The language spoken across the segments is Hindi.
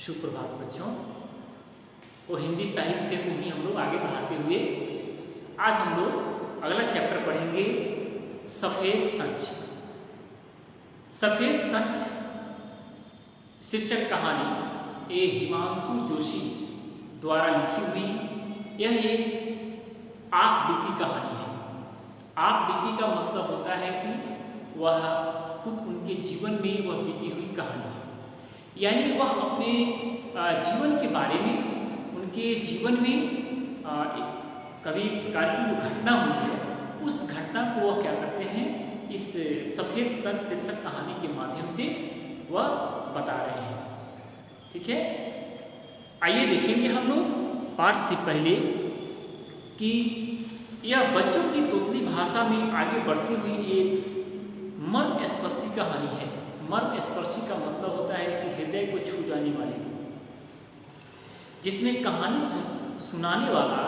सुप्रभात बच्चों। वो हिंदी साहित्य को ही हम लोग आगे बढ़ाते हुए आज हम लोग अगला चैप्टर पढ़ेंगे सफ़ेद सच। सफ़ेद सच शीर्षक कहानी ए हिमांशु जोशी द्वारा लिखी हुई यह एक आप बीती कहानी है। आप बीती का मतलब होता है कि वह खुद उनके जीवन में वह बीती हुई कहानी है, यानी वह अपने जीवन के बारे में, उनके जीवन में कभी प्रकार की जो घटना हुई है उस घटना को वह क्या करते हैं इस सफ़ेद सच शीर्षक कहानी के माध्यम से वह बता रहे हैं। ठीक है, आइए देखेंगे हम लोग पाठ से पहले कि यह बच्चों की तोतली भाषा में आगे बढ़ती हुई एक मर्म स्पर्शी कहानी है। मर्म स्पर्शी का मतलब होता है कि हृदय को छू जाने वाली, जिसमें कहानी सुनाने वाला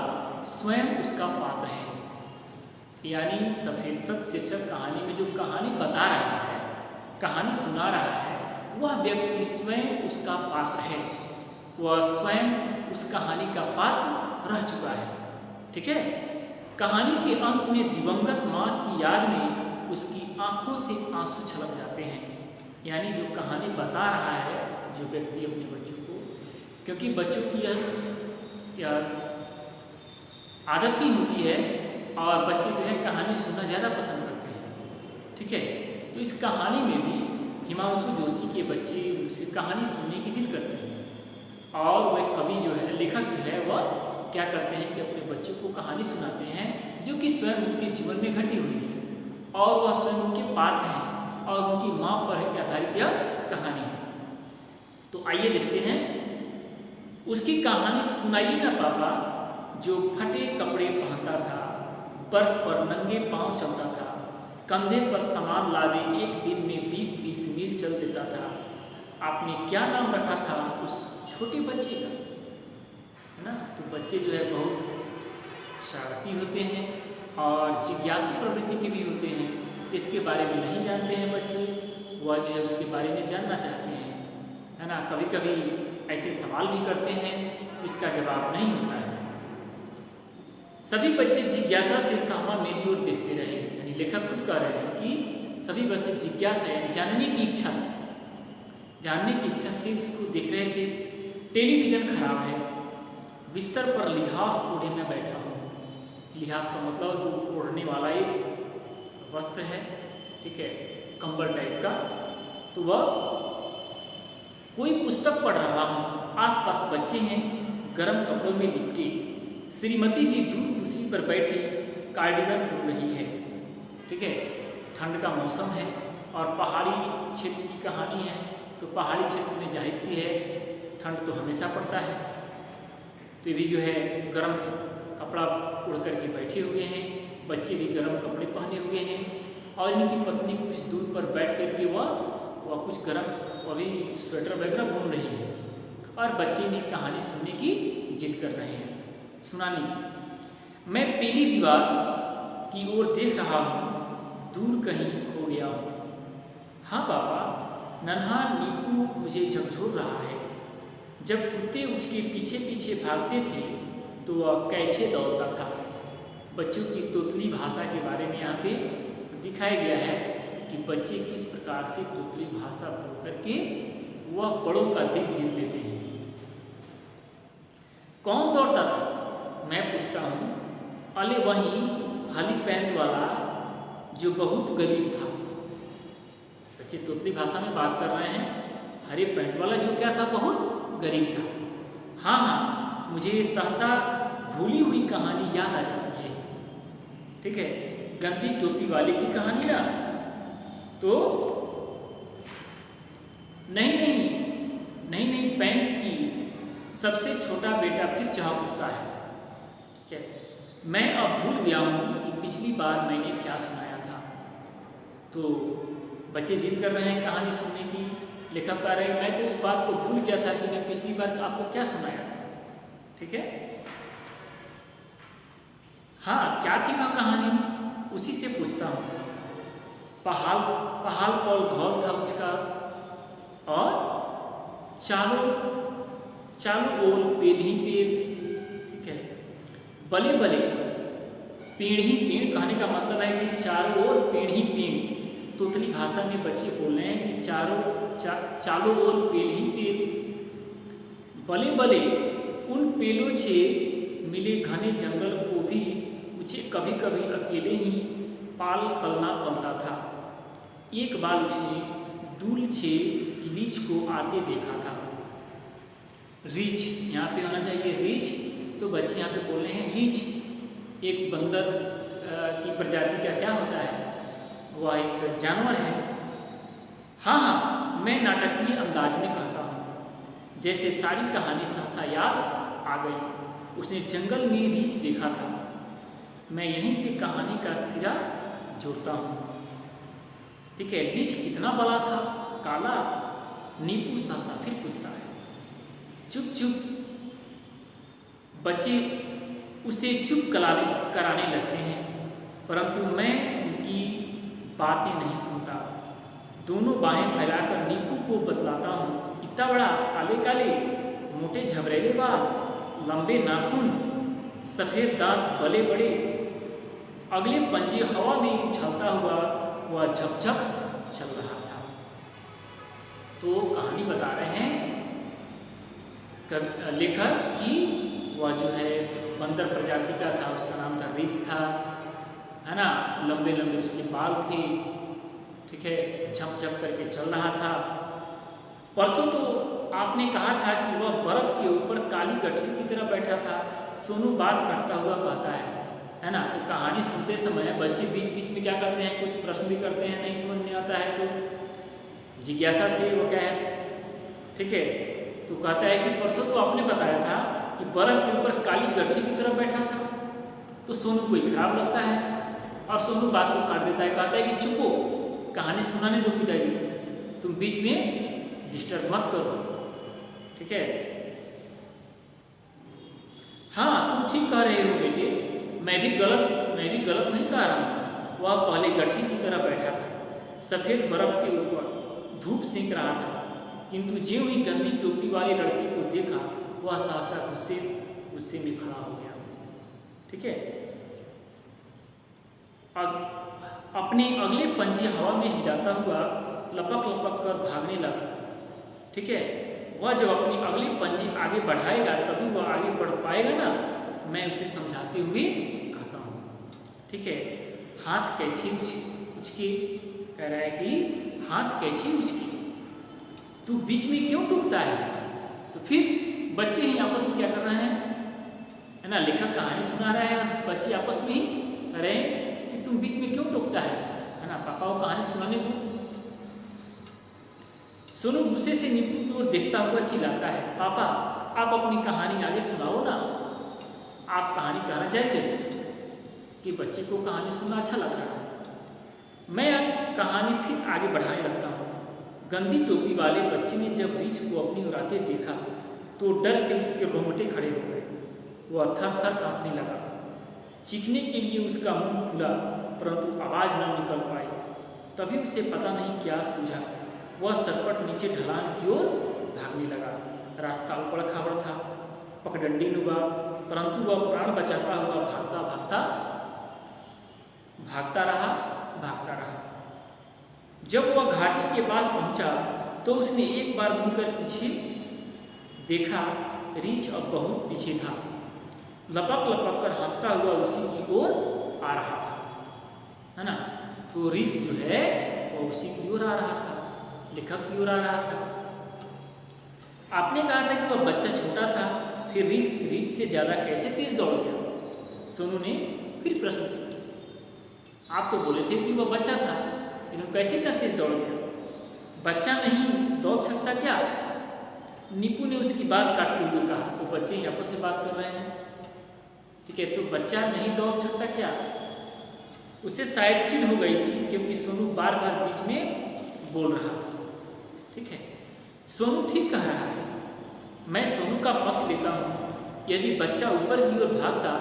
स्वयं उसका पात्र है। यानी सफ़ेद सच शीर्षक कहानी में जो कहानी बता रहा है, कहानी सुना रहा है, वह व्यक्ति स्वयं उसका पात्र है। वह स्वयं उस कहानी का पात्र रह चुका है। ठीक है, कहानी के अंत में दिवंगत माँ की याद में उसकी आंखों से आंसू छलक जाते हैं। यानी जो कहानी बता रहा है जो व्यक्ति अपने बच्चों को, क्योंकि बच्चों की यह आदत ही होती है और बच्चे जो है कहानी सुनना ज़्यादा पसंद करते हैं। ठीक है, तो इस कहानी में भी हिमांशु जोशी के बच्चे उनसे कहानी सुनने की जिद करते हैं और वह कवि जो है, लेखक जो है, वह क्या करते हैं कि अपने बच्चों को कहानी सुनाते हैं जो कि स्वयं उनके जीवन में घटी हुई है और वह स्वयं उनके पात्र हैं और उनकी माँ पर आधारित यह कहानी है। तो आइए देखते हैं। उसकी कहानी सुनाइए ना पापा, जो फटे कपड़े पहनता था, बर्फ पर नंगे पांव चलता था, कंधे पर सामान लादे एक दिन में 20-20 मील चल देता था। आपने क्या नाम रखा था उस छोटे बच्चे का? है ना। तो बच्चे जो है बहुत शरारती होते हैं और जिज्ञासु प्रवृत्ति के भी होते हैं। इसके बारे में नहीं जानते हैं बच्चे, वह जो है उसके बारे में जानना चाहते हैं, है ना। कभी कभी ऐसे सवाल भी करते हैं इसका जवाब नहीं होता है। सभी बच्चे जिज्ञासा से सामा मेरी ओर देखते रहे। यानी लेखक खुद कह रहे हैं कि सभी बच्चे जिज्ञासा यानी जानने की इच्छा से उसको देख रहे थे। टेलीविज़न खराब है, बिस्तर पर लिहाफ ओढ़े में बैठा हूँ। लिहाफ का मतलब ओढ़ने वाला एक वस्त्र है, ठीक है, कंबल टाइप का। तो वह कोई पुस्तक पढ़ रहा हूँ। आसपास बच्चे हैं गर्म कपड़ों में लिपटे। श्रीमती जी दूर कुर्सी पर बैठी कार्डिगन उड़ रही है। ठीक है, ठंड का मौसम है और पहाड़ी क्षेत्र की कहानी है, तो पहाड़ी क्षेत्र में जाहिर सी है ठंड तो हमेशा पड़ता है। तो ये भी जो है गर्म कपड़ा उड़ करके बैठे हुए हैं, बच्चे भी गर्म कपड़े पहने हुए हैं और इनकी पत्नी कुछ दूर पर बैठ करके वह कुछ गर्म अभी स्वेटर वगैरह बुन रही है और बच्चे ने कहानी सुनने की जिद कर रहे हैं, सुनाने की। मैं पीली दीवार की ओर देख रहा हूँ, दूर कहीं खो गया हूँ। हाँ पापा, नन्हा नीपू मुझे झकझोर रहा है। जब कुत्ते उसके पीछे पीछे भागते थे तो वह कैसे दौड़ता था। बच्चों की तोतली भाषा के बारे में यहाँ पे दिखाया गया है कि बच्चे किस प्रकार से तोतली भाषा बोल करके वह बड़ों का दिल जीत लेते हैं। कौन दौड़ता था मैं पूछता हूँ। अले वही हली पैंट वाला जो बहुत गरीब था। बच्चे तोतली भाषा में बात कर रहे हैं। हरे पैंट वाला जो क्या था, बहुत गरीब था। हाँ हाँ, मुझे सहसा भूली हुई कहानी याद आ जाती है। ठीक है, गंदी टोपी वाले की कहानी ना। तो नहीं पैंट की सबसे छोटा बेटा फिर चाह पूछता है। ठीक है, मैं अब भूल गया हूँ कि पिछली बार मैंने क्या सुनाया था। तो बच्चे जिद कर रहे हैं कहानी सुनने की। लेखक कह रहे हैं मैं तो उस बात को भूल गया था कि मैं पिछली बार आपको क्या सुनाया था। ठीक है, हाँ क्या थी वह कहानी, उसी से पूछता हूँ। पहाड़ पर घोल था उसका और चारों चारों ओर पेड़ ही पेड़, ठीक है। बले बले पेड़ ही पेड़ कहने का मतलब है कि चारों ओर पेड़ ही पेड़। तोतली भाषा में बच्चे बोल रहे हैं कि चारों ओर पेड़ ही पेड़। बले बले उन पेड़ों से मिले घने जंगल को भी मुझे कभी कभी अकेले ही पाल करना पड़ता था। एक बार उसने दूर से रीछ को आते देखा था। रीछ यहाँ पे होना चाहिए रीछ, तो बच्चे यहाँ पे बोल रहे हैं रीछ। एक बंदर की प्रजाति का क्या होता है, वह एक जानवर है। हाँ हाँ, मैं नाटकीय अंदाज में कहता हूँ, जैसे सारी कहानी सहसा याद आ गई। उसने जंगल में रीछ देखा था। मैं यहीं से कहानी का सिरा जोड़ता हूँ, ठीक है। रीछ कितना बड़ा था, काला। नीपू सहसा फिर पूछता है। चुप चुप। बच्चे उसे चुप कराने लगते हैं, परंतु मैं उनकी बातें नहीं सुनता। दोनों बाहें फैलाकर नीपू को बतलाता हूँ। इतना बड़ा, काले काले, मोटे झबरेले बाल, लंबे नाखून, सफ़ेद दांत, बड़े बड़े। अगले पंजे हवा में उछलता हुआ वह झपझप चल रहा था। तो कहानी बता रहे हैं लेखक कि वह जो है बंदर प्रजाति का था, उसका नाम था रीछ था, है ना। लंबे लंबे उसके बाल थे, ठीक है। झप झप करके चल रहा था। परसों तो आपने कहा था कि वह बर्फ के ऊपर काली गठरी की तरह बैठा था। सोनू बात करता हुआ कहता है ना। तो कहानी सुनते समय बच्चे बीच बीच में क्या करते हैं, कुछ प्रश्न भी करते हैं, नहीं समझ में आता है तो जिज्ञासा से वो क्या है, ठीक है। तो कहता है कि परसों तो आपने बताया था कि बर्फ के ऊपर काली गठरी की तरह बैठा था। तो सोनू को खराब लगता है और सोनू बात को काट देता है। कहता है कि चुपो, कहानी सुनाने दो पिताजी, तुम बीच में डिस्टर्ब मत करो, ठीक है। हाँ, तुम ठीक कह रहे हो बेटे, मैं भी गलत नहीं कह रहा हूँ। वह पहले गठरी की तरह बैठा था, सफ़ेद बर्फ के ऊपर धूप सेंक रहा था, किंतु ज्यों ही गंदी टोपी वाले लड़के को देखा, वह सहसा गुस्से में खड़ा हो गया, ठीक है। अपने अगले पंजे हवा में हिलाता हुआ लपक लपक कर भागने लगा, ठीक है। वह जब अपनी अगली पंजे आगे बढ़ाएगा तभी वह आगे बढ़ पाएगा ना, मैं उसे समझाते हुए कहता हूँ, ठीक है। हाथ कैंची उचके, कह रहा है कि हाथ कैंची उचके, तू बीच में क्यों टूकता है। तो फिर बच्चे ही आपस में क्या कर रहे हैं, है ना। लेखक कहानी सुना रहा है और बच्चे आपस में ही कह रहे हैं कि तुम बीच में क्यों टूकता है ना। पापा को कहानी सुनाने दो। सोनू गुस्से से नीपू की ओर देखता हुआ चिल्लाता है, पापा आप अपनी कहानी आगे सुनाओ ना। आप कहानी कहना जारी रखिए कि बच्चे को कहानी सुनना अच्छा लग रहा है। मैं कहानी फिर आगे बढ़ाने लगता हूँ। गंदी टोपी वाले बच्चे ने जब रीछ को अपनी ओर आते देखा तो डर से उसके रोंगटे खड़े हो गए। वह थर थर कांपने लगा। चीखने के लिए उसका मुंह खुला, परंतु आवाज़ न निकल पाई। तभी उसे पता नहीं क्या सूझा, वह सरपट नीचे ढलान की ओर भागने लगा। रास्ता ऊबड़ खाबड़ था, पगडंडी नुमा, परंतु वह प्राण बचाता हुआ भागता रहा। जब वह घाटी के पास पहुंचा तो उसने एक बार मुड़कर पीछे देखा। रीछ अब बहुत पीछे था, लपक लपक कर हाँफता हुआ उसी की ओर आ रहा था, है ना। तो रीछ जो है वो उसी की ओर आ रहा था, लेखक की ओर आ रहा था। आपने कहा था कि वह बच्चा छोटा था, फिर रीछ से ज़्यादा कैसे तेज दौड़ गया। सोनू ने फिर प्रश्न किया। आप तो बोले थे कि वह बच्चा था, लेकिन कैसे इतना तेज दौड़ गया। बच्चा नहीं दौड़ सकता क्या। नीपू ने उसकी बात काटते हुए कहा। तो बच्चे ही आपस में बात कर रहे हैं, ठीक है। तो बच्चा नहीं दौड़ सकता क्या। उसे शायद चिढ़ हो गई थी क्योंकि सोनू बार बार बीच में बोल रहा था, ठीक है। सोनू ठीक कह रहा है, मैं सोनू का पक्ष लेता हूँ। यदि बच्चा ऊपर की ओर भागता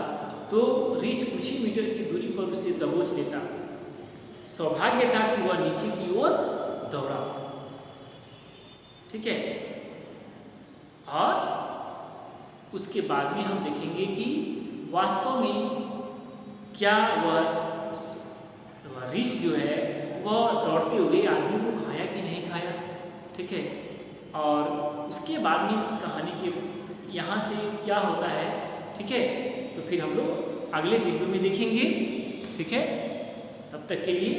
तो रीछ कुछ ही मीटर की दूरी पर उसे दबोच लेता। सौभाग्य था कि वह नीचे की ओर दौड़ा, ठीक है। और उसके बाद में हम देखेंगे कि वास्तव में क्या वह ऋषि जो है वह दौड़ते हुए आदमी को खाया कि नहीं खाया। ठीक है, और उसके बाद में इस कहानी के यहाँ से क्या होता है, ठीक है, तो फिर हम लोग अगले वीडियो में देखेंगे। ठीक है, तब तक के लिए